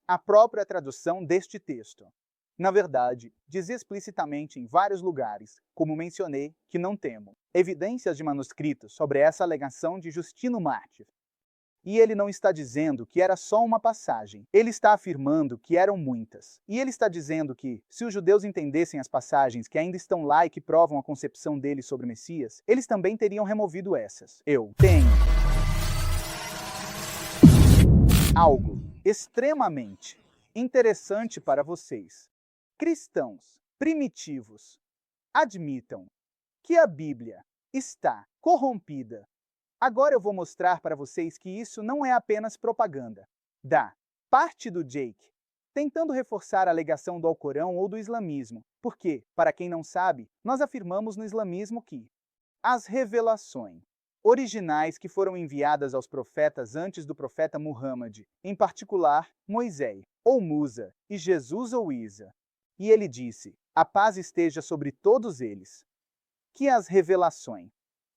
a própria tradução deste texto. Na verdade, diz explicitamente em vários lugares, como mencionei, que não temo evidências de manuscritos sobre essa alegação de Justino Mártir. E ele não está dizendo que era só uma passagem. Ele está afirmando que eram muitas. E ele está dizendo que, se os judeus entendessem as passagens que ainda estão lá e que provam a concepção deles sobre o Messias, eles também teriam removido essas. Eu tenho algo extremamente interessante para vocês. Cristãos primitivos admitam que a Bíblia está corrompida. Agora eu vou mostrar para vocês que isso não é apenas propaganda da parte do Jake, tentando reforçar a alegação do Alcorão ou do islamismo, porque, para quem não sabe, nós afirmamos no islamismo que as revelações originais que foram enviadas aos profetas antes do profeta Muhammad, em particular Moisés, ou Musa, e Jesus ou Isa. E ele disse: a paz esteja sobre todos eles. Que as revelações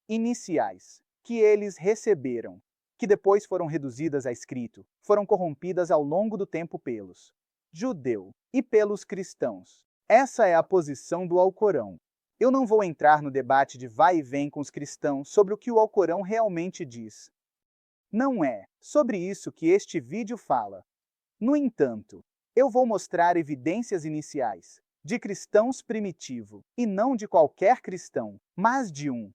iniciais que eles receberam, que depois foram reduzidas a escrito, foram corrompidas ao longo do tempo pelos judeus e pelos cristãos. Essa é a posição do Alcorão. Eu não vou entrar no debate de vai e vem com os cristãos sobre o que o Alcorão realmente diz. Não é sobre isso que este vídeo fala. No entanto, eu vou mostrar evidências iniciais de cristãos primitivos, e não de qualquer cristão, mas de um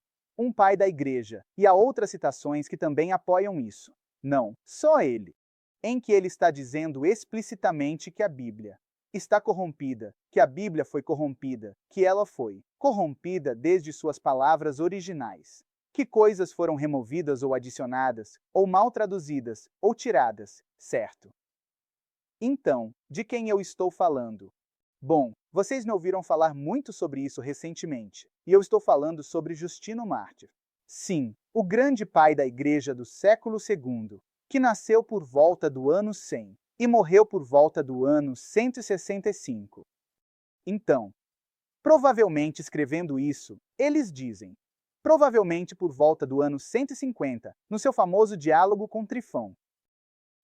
pai da igreja, e há outras citações que também apoiam isso. Não, só ele, em que ele está dizendo explicitamente que a Bíblia está corrompida, que a Bíblia foi corrompida, que ela foi corrompida desde suas palavras originais. Que coisas foram removidas ou adicionadas, ou mal traduzidas, ou tiradas, certo? Então, de quem eu estou falando? Bom, vocês me ouviram falar muito sobre isso recentemente, e eu estou falando sobre Justino Mártir. Sim, o grande pai da igreja do século II, que nasceu por volta do ano 100 e morreu por volta do ano 165. Então, provavelmente escrevendo isso, eles dizem, provavelmente por volta do ano 150, no seu famoso diálogo com Trifão.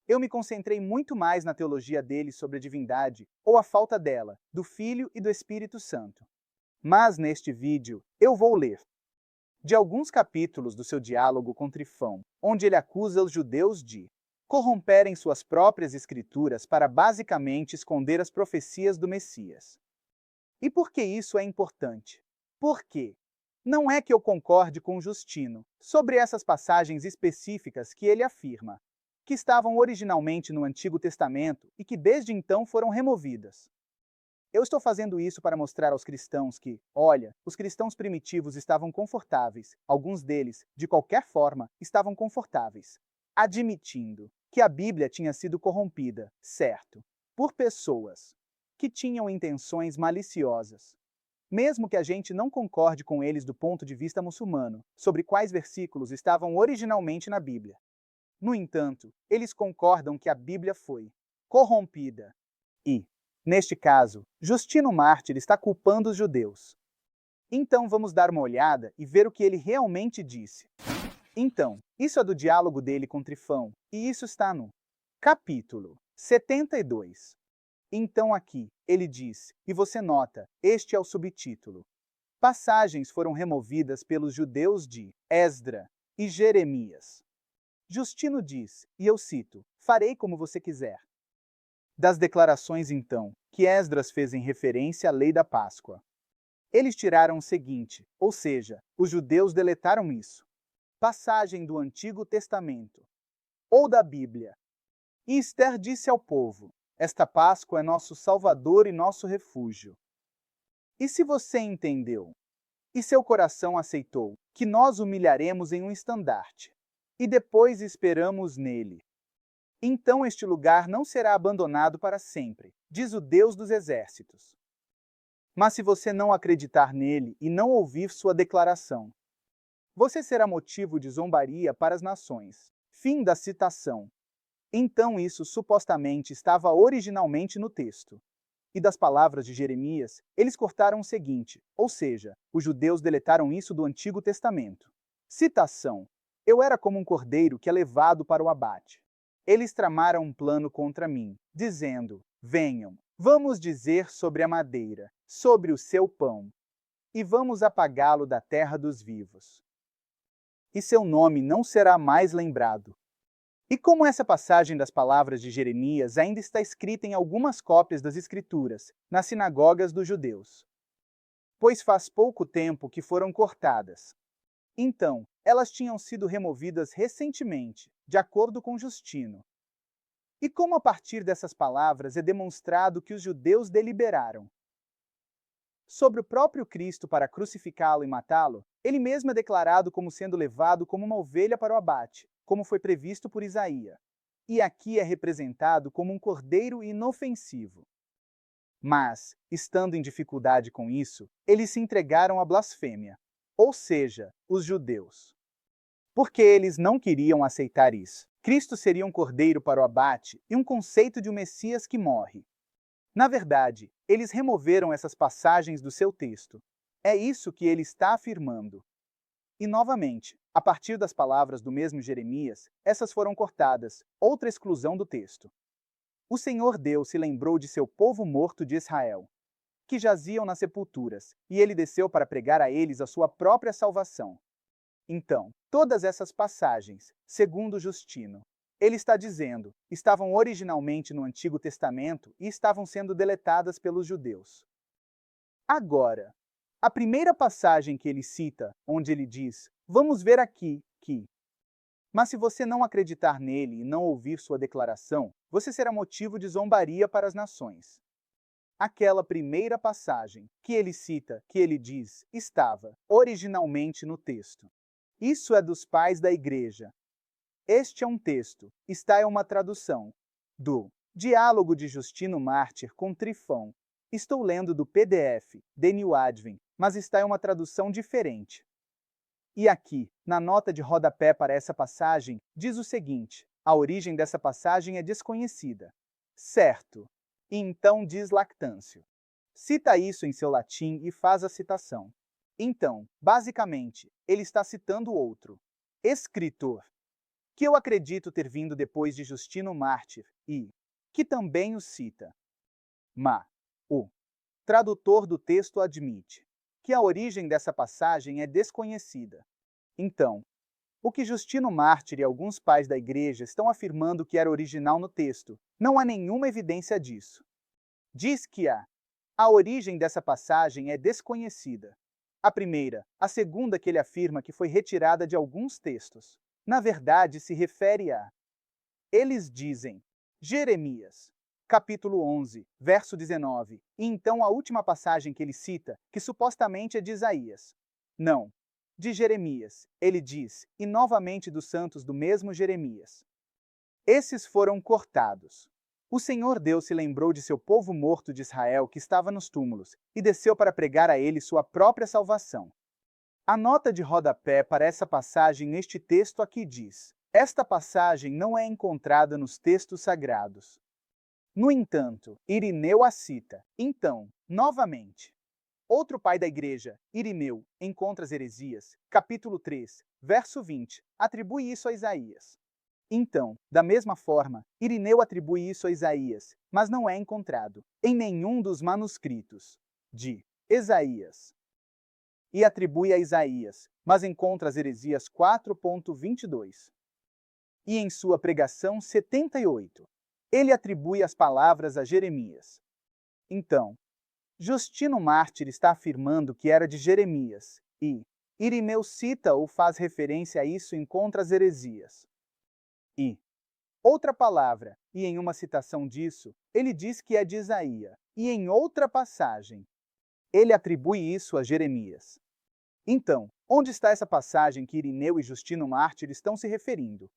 Eu me concentrei muito mais na teologia dele sobre a divindade, ou a falta dela, do Filho e do Espírito Santo. Mas neste vídeo, eu vou ler de alguns capítulos do seu diálogo com Trifão, onde ele acusa os judeus de corromperem suas próprias escrituras para basicamente esconder as profecias do Messias. E por que isso é importante? Porque não é que eu concorde com Justino sobre essas passagens específicas que ele afirma que estavam originalmente no Antigo Testamento e que desde então foram removidas. Eu estou fazendo isso para mostrar aos cristãos que, olha, os cristãos primitivos estavam confortáveis, alguns deles, de qualquer forma, estavam confortáveis, admitindo que a Bíblia tinha sido corrompida, certo, por pessoas que tinham intenções maliciosas. Mesmo que a gente não concorde com eles do ponto de vista muçulmano, sobre quais versículos estavam originalmente na Bíblia. No entanto, eles concordam que a Bíblia foi corrompida. E, neste caso, Justino Mártir está culpando os judeus. Então vamos dar uma olhada e ver o que ele realmente disse. Então, isso é do diálogo dele com Trifão, e isso está no capítulo 72. Então aqui, ele diz, e você nota, este é o subtítulo. Passagens foram removidas pelos judeus de Esdra e Jeremias. Justino diz, e eu cito, farei como você quiser. Das declarações então, que Esdras fez em referência à lei da Páscoa. Eles tiraram o seguinte, ou seja, os judeus deletaram isso. Passagem do Antigo Testamento, ou da Bíblia. E Esther disse ao povo, esta Páscoa é nosso Salvador e nosso refúgio. E se você entendeu, e seu coração aceitou, que nós humilharemos em um estandarte, e depois esperamos nele. Então este lugar não será abandonado para sempre, diz o Deus dos exércitos. Mas se você não acreditar nele e não ouvir sua declaração, você será motivo de zombaria para as nações. Fim da citação. Então isso supostamente estava originalmente no texto. E das palavras de Jeremias, eles cortaram o seguinte, ou seja, os judeus deletaram isso do Antigo Testamento. Citação. Eu era como um cordeiro que é levado para o abate. eles tramaram um plano contra mim, dizendo: venham, vamos dizer sobre a madeira, sobre o seu pão, e vamos apagá-lo da terra dos vivos. E seu nome não será mais lembrado. E como essa passagem das palavras de Jeremias ainda está escrita em algumas cópias das Escrituras, nas sinagogas dos judeus, pois faz pouco tempo que foram cortadas. Então, elas tinham sido removidas recentemente, de acordo com Justino. E como a partir dessas palavras é demonstrado que os judeus deliberaram sobre o próprio Cristo para crucificá-lo e matá-lo, ele mesmo é declarado como sendo levado como uma ovelha para o abate, como foi previsto por Isaías. E aqui é representado como um cordeiro inofensivo. Mas, estando em dificuldade com isso, eles se entregaram à blasfêmia, ou seja, os judeus. Porque eles não queriam aceitar isso. Cristo seria um cordeiro para o abate e um conceito de um Messias que morre. Na verdade, eles removeram essas passagens do seu texto. É isso que ele está afirmando. E novamente, a partir das palavras do mesmo Jeremias, essas foram cortadas, outra exclusão do texto. O Senhor Deus se lembrou de seu povo morto de Israel, que jaziam nas sepulturas, e ele desceu para pregar a eles a sua própria salvação. Então, todas essas passagens, segundo Justino, ele está dizendo, estavam originalmente no Antigo Testamento e estavam sendo deletadas pelos judeus. Agora, a primeira passagem que ele cita, onde ele diz, vamos ver aqui que, mas se você não acreditar nele e não ouvir sua declaração, você será motivo de zombaria para as nações. Aquela primeira passagem que ele cita, que ele diz, estava originalmente no texto. Isso é dos pais da igreja. Este é um texto, está é uma tradução do Diálogo de Justino Mártir com Trifão. Estou lendo do PDF, The New Advent, mas está é uma tradução diferente. E aqui, na nota de rodapé para essa passagem, diz o seguinte: a origem dessa passagem é desconhecida. Certo. E então diz Lactâncio. Cita isso em seu latim e faz a citação. Então, basicamente, ele está citando outro escritor, que eu acredito ter vindo depois de Justino Mártir, e que também o cita. Mas o tradutor do texto admite que a origem dessa passagem é desconhecida. Então, o que Justino Mártir e alguns pais da igreja estão afirmando que era original no texto, não há nenhuma evidência disso. Diz que a origem dessa passagem é desconhecida. A primeira, a segunda que ele afirma que foi retirada de alguns textos. Na verdade, se refere a... Eles dizem, Jeremias, capítulo 11, verso 19, e então a última passagem que ele cita, que supostamente é de Isaías. Não, de Jeremias, ele diz, e novamente dos santos do mesmo Jeremias. Esses foram cortados. O Senhor Deus se lembrou de seu povo morto de Israel que estava nos túmulos, e desceu para pregar a ele sua própria salvação. A nota de rodapé para essa passagem neste texto aqui diz: esta passagem não é encontrada nos textos sagrados. No entanto, Irineu a cita. Então, novamente, outro pai da igreja, Irineu, em Contra as Heresias, capítulo 3, verso 20, atribui isso a Isaías. Então, da mesma forma, Irineu atribui isso a Isaías, mas não é encontrado em nenhum dos manuscritos de Isaías. E atribui a Isaías, mas encontra as Heresias 4.22. E em sua pregação 78, ele atribui as palavras a Jeremias. Então, Justino Mártir está afirmando que era de Jeremias, e Irineu cita ou faz referência a isso em Contra as Heresias. E outra palavra, e em uma citação disso, ele diz que é de Isaías, e em outra passagem, ele atribui isso a Jeremias. Então, onde está essa passagem que Irineu e Justino Mártir estão se referindo?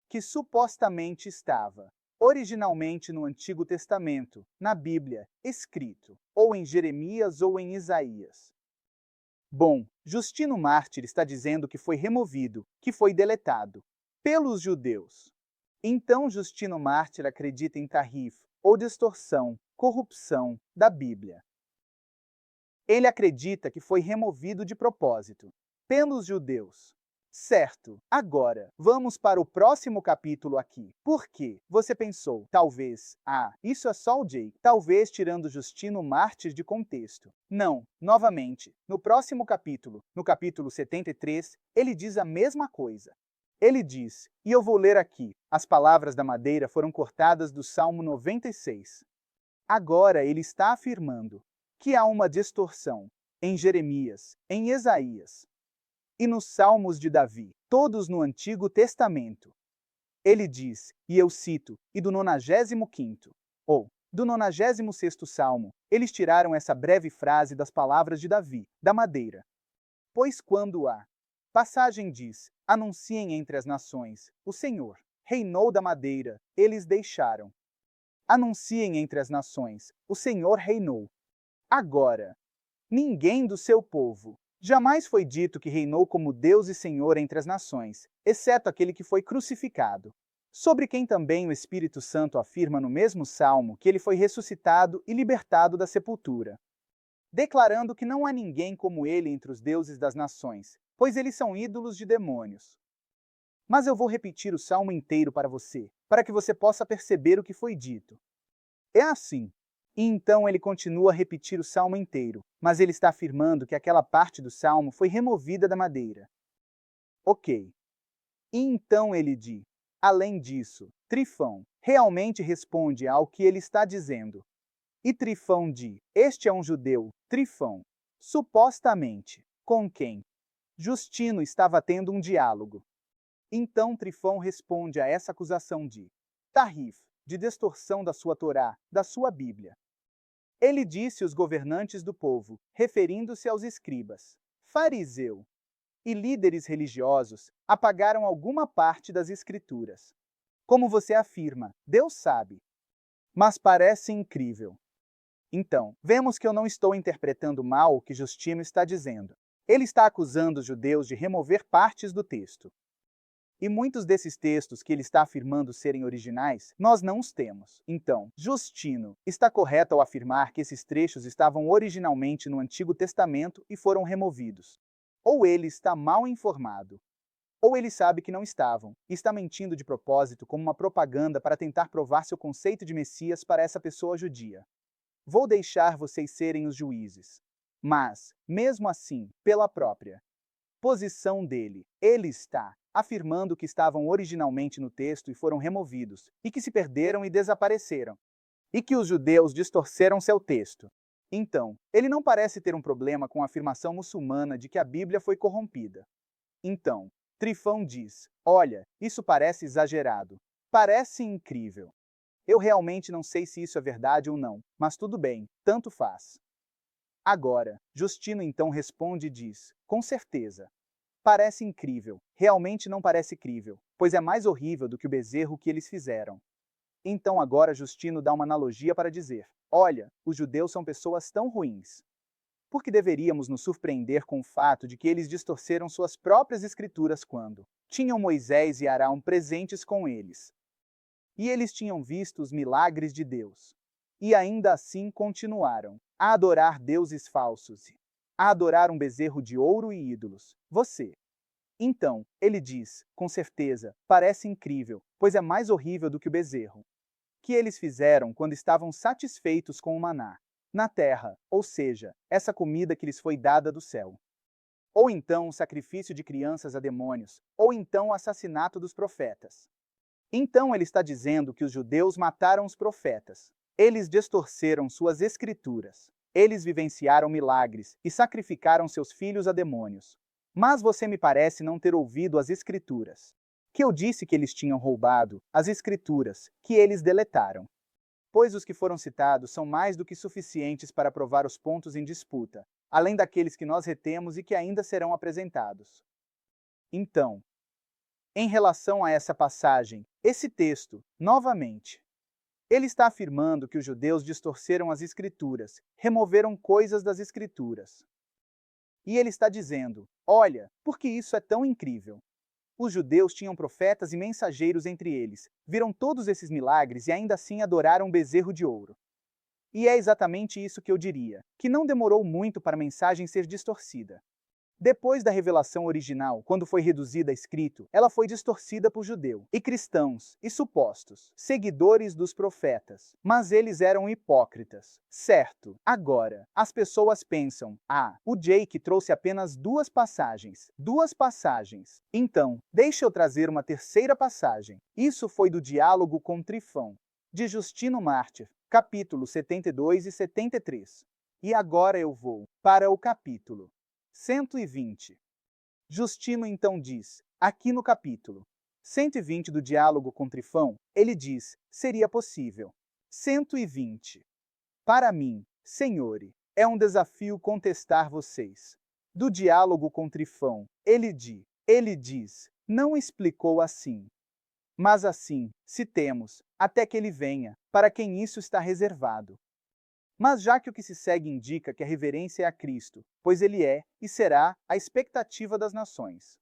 Que supostamente estava, originalmente no Antigo Testamento, na Bíblia, escrito, ou em Jeremias ou em Isaías. Bom, Justino Mártir está dizendo que foi removido, que foi deletado, pelos judeus. Então Justino Mártir acredita em tahrif, ou distorção, corrupção, da Bíblia. Ele acredita que foi removido de propósito, pelos judeus. Certo, agora, vamos para o próximo capítulo aqui. Por quê? Você pensou, talvez, isso é só o Jake, talvez tirando Justino Mártir de contexto. Não, novamente, no próximo capítulo, no capítulo 73, ele diz a mesma coisa. Ele diz, e eu vou ler aqui, as palavras da madeira foram cortadas do Salmo 96. Agora ele está afirmando que há uma distorção em Jeremias, em Isaías, e nos Salmos de Davi, todos no Antigo Testamento. Ele diz, e eu cito, e do 95º, ou do 96º Salmo, eles tiraram essa breve frase das palavras de Davi, da madeira. Pois quando a passagem diz, anunciem entre as nações, o Senhor reinou da madeira, eles deixaram. Anunciem entre as nações, o Senhor reinou. Agora, ninguém do seu povo. Jamais foi dito que reinou como Deus e Senhor entre as nações, exceto aquele que foi crucificado. Sobre quem também o Espírito Santo afirma no mesmo salmo que ele foi ressuscitado e libertado da sepultura, declarando que não há ninguém como ele entre os deuses das nações, pois eles são ídolos de demônios. Mas eu vou repetir o salmo inteiro para você, para que você possa perceber o que foi dito. É assim. E então ele continua a repetir o salmo inteiro, mas ele está afirmando que aquela parte do salmo foi removida da madeira. Ok. E então ele diz, além disso, Trifão realmente responde ao que ele está dizendo. E Trifão diz, este é um judeu, Trifão, supostamente, com quem Justino estava tendo um diálogo. Então Trifão responde a essa acusação de Tarrif, de distorção da sua Torá, da sua Bíblia. Ele disse os governantes do povo, referindo-se aos escribas, fariseu e líderes religiosos, apagaram alguma parte das escrituras. Como você afirma, Deus sabe. Mas parece incrível. Então, vemos que eu não estou interpretando mal o que Justino está dizendo. Ele está acusando os judeus de remover partes do texto. E muitos desses textos que ele está afirmando serem originais, nós não os temos. Então, Justino está correto ao afirmar que esses trechos estavam originalmente no Antigo Testamento e foram removidos. Ou ele está mal informado, ou ele sabe que não estavam, e está mentindo de propósito como uma propaganda para tentar provar seu conceito de Messias para essa pessoa judia. Vou deixar vocês serem os juízes. Mas, mesmo assim, pela própria posição dele, ele está afirmando que estavam originalmente no texto e foram removidos, e que se perderam e desapareceram, e que os judeus distorceram seu texto. Então, ele não parece ter um problema com a afirmação muçulmana de que a Bíblia foi corrompida. Então, Trifão diz, olha, isso parece exagerado. Parece incrível. Eu realmente não sei se isso é verdade ou não, mas tudo bem, tanto faz. Agora, Justino então responde e diz, com certeza. Parece incrível, realmente não parece crível, pois é mais horrível do que o bezerro que eles fizeram. Então agora Justino dá uma analogia para dizer, olha, os judeus são pessoas tão ruins. Por que deveríamos nos surpreender com o fato de que eles distorceram suas próprias escrituras quando tinham Moisés e Arão presentes com eles? E eles tinham visto os milagres de Deus. E ainda assim continuaram a adorar deuses falsos, a adorar um bezerro de ouro e ídolos. Você. Então, ele diz, com certeza, parece incrível, pois é mais horrível do que o bezerro que eles fizeram quando estavam satisfeitos com o maná na terra, ou seja, essa comida que lhes foi dada do céu. Ou então o sacrifício de crianças a demônios, ou então o assassinato dos profetas. Então ele está dizendo que os judeus mataram os profetas. Eles distorceram suas escrituras. Eles vivenciaram milagres e sacrificaram seus filhos a demônios. Mas você me parece não ter ouvido as escrituras. Que eu disse que eles tinham roubado as escrituras, que eles deletaram. Pois os que foram citados são mais do que suficientes para provar os pontos em disputa, além daqueles que nós retemos e que ainda serão apresentados. Então, em relação a essa passagem, esse texto, novamente, ele está afirmando que os judeus distorceram as escrituras, removeram coisas das escrituras. E ele está dizendo, olha, porque isso é tão incrível. Os judeus tinham profetas e mensageiros entre eles, viram todos esses milagres e ainda assim adoraram um bezerro de ouro. E é exatamente isso que eu diria, que não demorou muito para a mensagem ser distorcida. Depois da revelação original, quando foi reduzida a escrito, ela foi distorcida por judeu e cristãos e supostos seguidores dos profetas. Mas eles eram hipócritas. Certo. Agora, as pessoas pensam: o Jake trouxe apenas duas passagens. Duas passagens. Então, deixa eu trazer uma terceira passagem. Isso foi do diálogo com Trifão, de Justino Mártir, capítulo 72 e 73. E agora eu vou para o capítulo 120. Justino então diz, aqui no capítulo 120 do diálogo com Trifão, ele diz, seria possível. 120. Para mim, senhores, é um desafio contestar vocês. Do diálogo com Trifão, ele diz, não explicou assim. Mas assim, se temos, até que ele venha, para quem isso está reservado. Mas já que o que se segue indica que a reverência é a Cristo, pois ele é e será a expectativa das nações.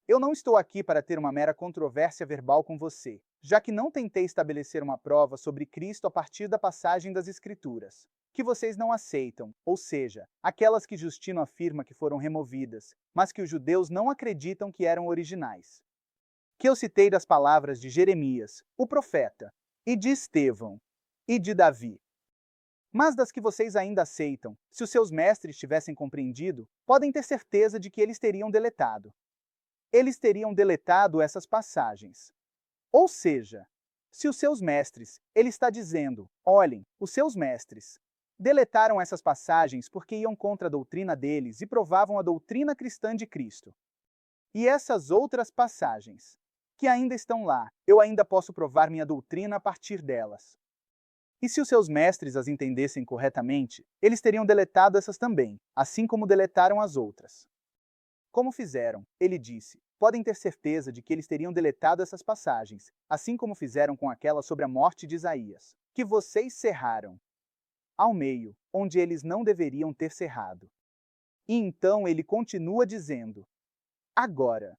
Eu não estou aqui para ter uma mera controvérsia verbal com você, já que não tentei estabelecer uma prova sobre Cristo a partir da passagem das Escrituras, que vocês não aceitam, ou seja, aquelas que Justino afirma que foram removidas, mas que os judeus não acreditam que eram originais. Que eu citei das palavras de Jeremias, o profeta, e de Estevão, e de Davi. Mas das que vocês ainda aceitam, se os seus mestres tivessem compreendido, podem ter certeza de que eles teriam deletado. Eles teriam deletado essas passagens. Ou seja, se os seus mestres, ele está dizendo, olhem, os seus mestres, deletaram essas passagens porque iam contra a doutrina deles e provavam a doutrina cristã de Cristo. E essas outras passagens, que ainda estão lá, eu ainda posso provar minha doutrina a partir delas. E se os seus mestres as entendessem corretamente, eles teriam deletado essas também, assim como deletaram as outras. Como fizeram, ele disse, podem ter certeza de que eles teriam deletado essas passagens, assim como fizeram com aquela sobre a morte de Isaías, que vocês cerraram ao meio, onde eles não deveriam ter cerrado. E então ele continua dizendo, agora.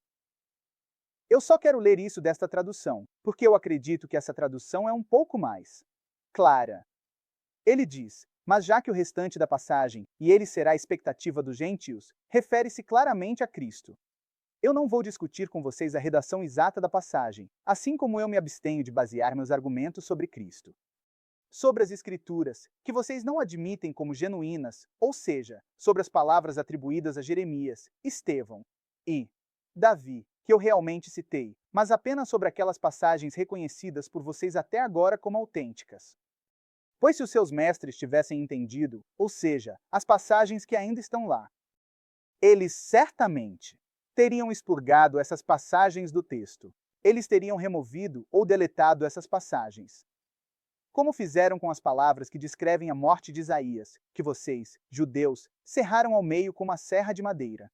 Eu só quero ler isso desta tradução, porque eu acredito que essa tradução é um pouco mais clara. Ele diz, mas já que o restante da passagem, e ele será a expectativa dos gentios, refere-se claramente a Cristo. Eu não vou discutir com vocês a redação exata da passagem, assim como eu me abstenho de basear meus argumentos sobre Cristo. Sobre as Escrituras, que vocês não admitem como genuínas, ou seja, sobre as palavras atribuídas a Jeremias, Estevão e Davi, que eu realmente citei, mas apenas sobre aquelas passagens reconhecidas por vocês até agora como autênticas. Pois se os seus mestres tivessem entendido, ou seja, as passagens que ainda estão lá, eles certamente teriam expurgado essas passagens do texto. Eles teriam removido ou deletado essas passagens. Como fizeram com as palavras que descrevem a morte de Isaías, que vocês, judeus, serraram ao meio com uma serra de madeira.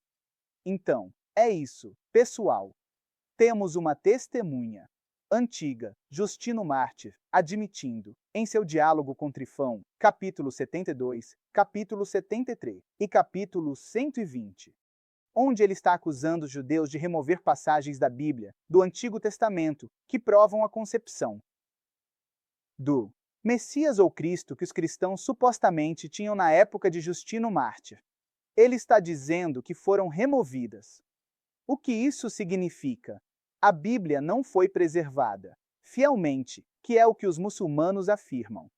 Então, é isso, pessoal. Temos uma testemunha antiga, Justino Mártir, admitindo, em seu diálogo com Trifão, capítulo 72, capítulo 73 e capítulo 120, onde ele está acusando os judeus de remover passagens da Bíblia, do Antigo Testamento, que provam a concepção do Messias ou Cristo que os cristãos supostamente tinham na época de Justino Mártir. Ele está dizendo que foram removidas. O que isso significa? A Bíblia não foi preservada fielmente, que é o que os muçulmanos afirmam.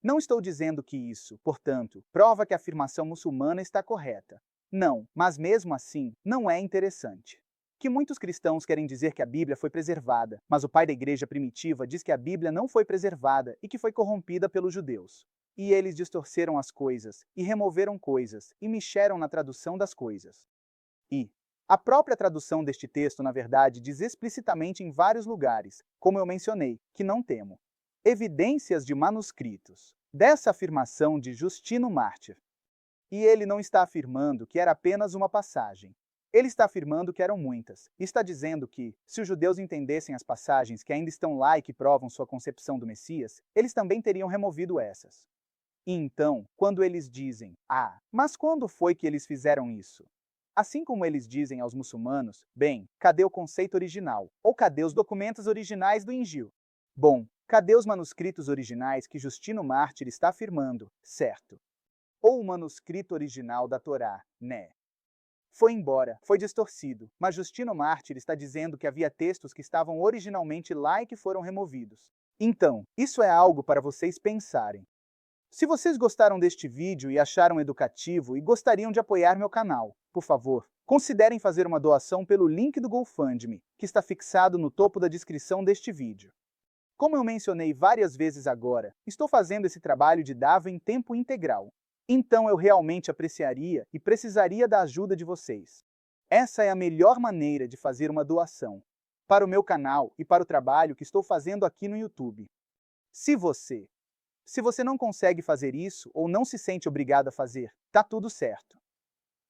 Não estou dizendo que isso, portanto, prova que a afirmação muçulmana está correta. Não, mas mesmo assim, não é interessante. Que muitos cristãos querem dizer que a Bíblia foi preservada, mas o pai da igreja primitiva diz que a Bíblia não foi preservada e que foi corrompida pelos judeus. E eles distorceram as coisas, e removeram coisas, e mexeram na tradução das coisas. E a própria tradução deste texto, na verdade, diz explicitamente em vários lugares, como eu mencionei, que não temo evidências de manuscritos dessa afirmação de Justino Mártir. E ele não está afirmando que era apenas uma passagem. Ele está afirmando que eram muitas, e está dizendo que, se os judeus entendessem as passagens que ainda estão lá e que provam sua concepção do Messias, eles também teriam removido essas. E então, quando eles dizem, mas quando foi que eles fizeram isso? Assim como eles dizem aos muçulmanos, bem, cadê o conceito original? Ou cadê os documentos originais do Injil? Bom, cadê os manuscritos originais que Justino Mártir está afirmando, certo? Ou o manuscrito original da Torá, né? foi embora, foi distorcido, mas Justino Mártir está dizendo que havia textos que estavam originalmente lá e que foram removidos. Então, isso é algo para vocês pensarem. Se vocês gostaram deste vídeo e acharam educativo e gostariam de apoiar meu canal, por favor, considerem fazer uma doação pelo link do GoFundMe, que está fixado no topo da descrição deste vídeo. Como eu mencionei várias vezes agora, estou fazendo esse trabalho de Dava em tempo integral. Então eu realmente apreciaria e precisaria da ajuda de vocês. Essa é a melhor maneira de fazer uma doação para o meu canal e para o trabalho que estou fazendo aqui no YouTube. Se você não consegue fazer isso ou não se sente obrigado a fazer, tá tudo certo.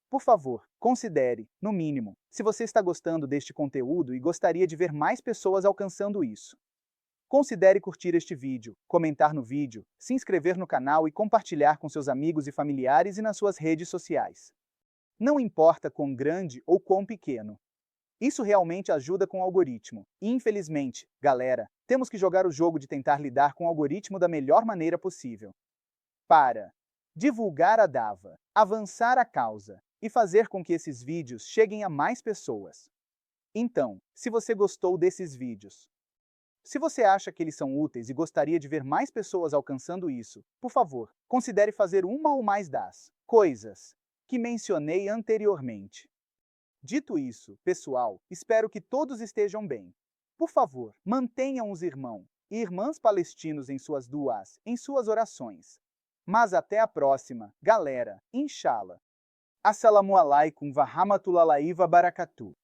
Por favor, considere, no mínimo, se você está gostando deste conteúdo e gostaria de ver mais pessoas alcançando isso. Considere curtir este vídeo, comentar no vídeo, se inscrever no canal e compartilhar com seus amigos e familiares e nas suas redes sociais. Não importa quão grande ou quão pequeno. Isso realmente ajuda com o algoritmo. E infelizmente, galera, temos que jogar o jogo de tentar lidar com o algoritmo da melhor maneira possível. Para divulgar a Dava, avançar a causa e fazer com que esses vídeos cheguem a mais pessoas. Então, se você gostou desses vídeos, se você acha que eles são úteis e gostaria de ver mais pessoas alcançando isso, por favor, considere fazer uma ou mais das coisas que mencionei anteriormente. Dito isso, pessoal, espero que todos estejam bem. Por favor, mantenham os irmãos e irmãs palestinos em suas orações. Mas até a próxima, galera, inshallah. Assalamu alaikum wa rahmatullahi wa barakatuh.